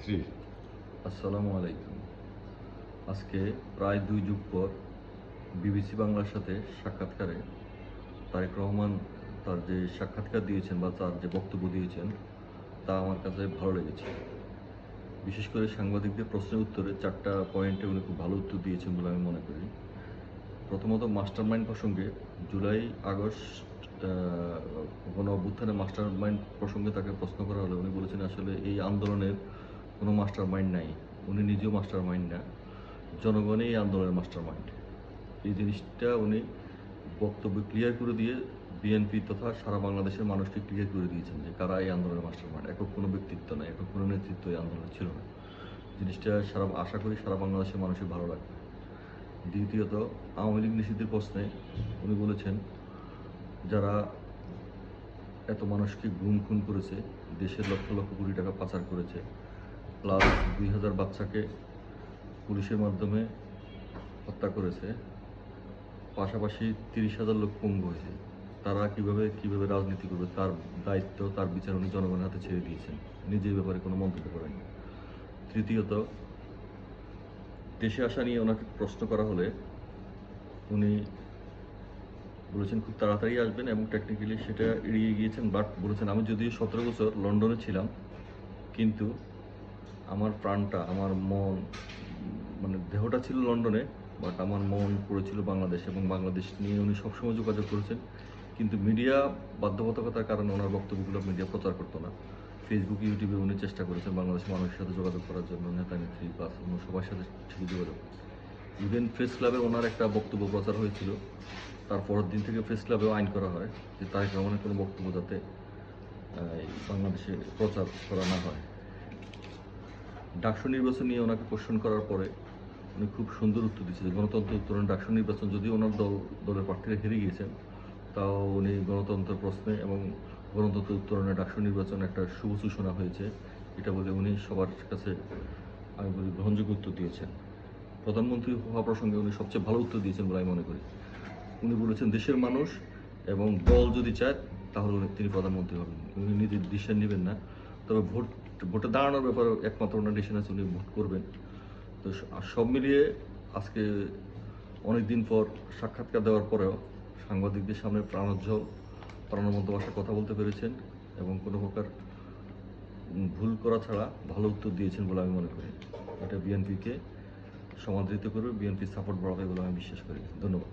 স্ত্রী। আসসালামু আলাইকুম। আজকে প্রায় ২ যুগ পর বিবিসি বাংলার সাথে সাক্ষাৎকারে তারেক রহমান তার যে সাক্ষাৎকার দিয়েছেন বা তার যে বক্তব্য দিয়েছেন, তা আমার কাছে ভালো লেগেছে। বিশেষ করে সাংবাদিকদের প্রশ্নের উত্তরে ৪ টা পয়েন্টে উনি খুব ভালো উত্তর দিয়েছেন বলে আমি মনে করি। প্রথমত মাস্টারমাইন্ড প্রসঙ্গে জুলাই, আগস্ট আ গণ অভ্যুত্থানের মাস্টারমাইন্ড প্রসঙ্গে তাকে প্রশ্ন করা হলে উনি বলেছেন আসলে এই আন্দোলনের কোনো মাস্টারমাইন্ড নাই। উনি নিজেও মাস্টারমাইন্ড না। জনগণই এই আন্দোলনের মাস্টারমাইন্ড। এই জিনিসটা উনি বক্তব্যে ক্লিয়ার করে দিয়ে বিএনপি তথা সারা বাংলাদেশের মানুষকে ক্লিয়ার করে দিয়েছেন যে কারা এই আন্দোলনের মাস্টারমাইন্ড। একক কোনো ব্যক্তিত্ব নাই, একক কোনো নেতৃত্ব এই আন্দোলনে ছিল না। জিনিসটা আশা করি সারা বাংলাদেশের মানুষের ভালো লাগবে। দ্বিতীয়ত আওয়ামী লীগ নিষিদ্ধের প্রশ্নে উনি বলেছেন, যারা এত মানুষকে গুম খুন করেছে, দেশের লক্ষ লক্ষ কোটি টাকা পাচার করেছে, প্লাস ২,০০০ বাচ্চাকে পুলিশের মাধ্যমে হত্যা করেছে, পাশাপাশি ৩০,০০০ লোক পঙ্গু হয়েছে। তারা কিভাবে রাজনীতি করবে তার দায়িত্ব, তার বিচার উনি জনগণের হাতে ছেড়ে দিয়েছেন। নিজে এই ব্যাপারে কোনো মন্তব্য করেননি। তৃতীয়ত, দেশে আসা নিয়ে ওনাকে প্রশ্ন করা হলে উনি বলেছেন খুব তাড়াতাড়ি আসবেন এবং টেকনিক্যালি সেটা এড়িয়ে গিয়েছেন। বাট বলেছেন, আমি যদিও ১৭ বছর লন্ডনে ছিলাম, কিন্তু আমার প্রাণটা, আমার মন, মানে দেহটা ছিল লন্ডনে, বাট আমার মন পড়েছিল বাংলাদেশ এবং বাংলাদেশ নিয়ে উনি সবসময় যোগাযোগ করেছেন। কিন্তু মিডিয়া বাধ্যবাধকতার কারণে ওনার বক্তব্যগুলো মিডিয়া প্রচার করতো না। ফেসবুক, ইউটিউবে উনি চেষ্টা করেছেন বাংলাদেশের মানুষের সাথে যোগাযোগ করার জন্য, নেতা-নেত্রী প্লাস অন্য সবার সাথে ঠিকই যোগাযোগ করেছেন। ইভেন প্রেস ক্লাবে ওনার একটা বক্তব্য প্রচার হয়েছিল। তার পরের দিন থেকে প্রেস ক্লাবেও আইন করা হয় যে তারেক রহমানের কোনো বক্তব্য যাতে বাংলাদেশে প্রচার করা না হয়। ডাকসু নির্বাচন নিয়ে ওনাকে কোশ্চেন করার পরে উনি খুব সুন্দর উত্তর দিয়েছেন যে গণতন্ত্র উত্তরণ ডাকসু নির্বাচন, যদিও ওনার দলের প্রার্থীরা হেরে গিয়েছেন, তাও উনি গণতন্ত্রের প্রশ্নে এবং গণতন্ত্র উত্তরণে ডাকসু নির্বাচন একটা শুভ সূচনা হয়েছে, এটা বলে উনি সবার কাছে আমি বলি গ্রহণযোগ্য উত্তর দিয়েছেন। প্রধানমন্ত্রী হওয়া প্রসঙ্গে উনি সবচেয়ে ভালো উত্তর দিয়েছেন বলে আমি মনে করি। উনি বলেছেন দেশের মানুষ এবং দল যদি চায় তাহলে তিনি প্রধানমন্ত্রী হবেন। উনি নিজের ডিসিশন নেবেন না। তবে ভোটে দাঁড়ানোর ব্যাপারে একমাত্র ওনার ডিসিশন আছে, উনি ভোট করবেন। তো সব মিলিয়ে আজকে অনেকদিন পর সাক্ষাৎকার দেওয়ার পরেও সাংবাদিকদের সামনে প্রাণোজ্জ্বল, প্রাণবন্ত ভাষায় কথা বলতে পেরেছেন এবং কোনো প্রকার ভুল করা ছাড়া ভালো উত্তর দিয়েছেন বলে আমি মনে করি। এটা বিএনপিকে সমাদৃত করবে, বিএনপির সাপোর্ট বাড়াবে বলে আমি বিশ্বাস করি। ধন্যবাদ।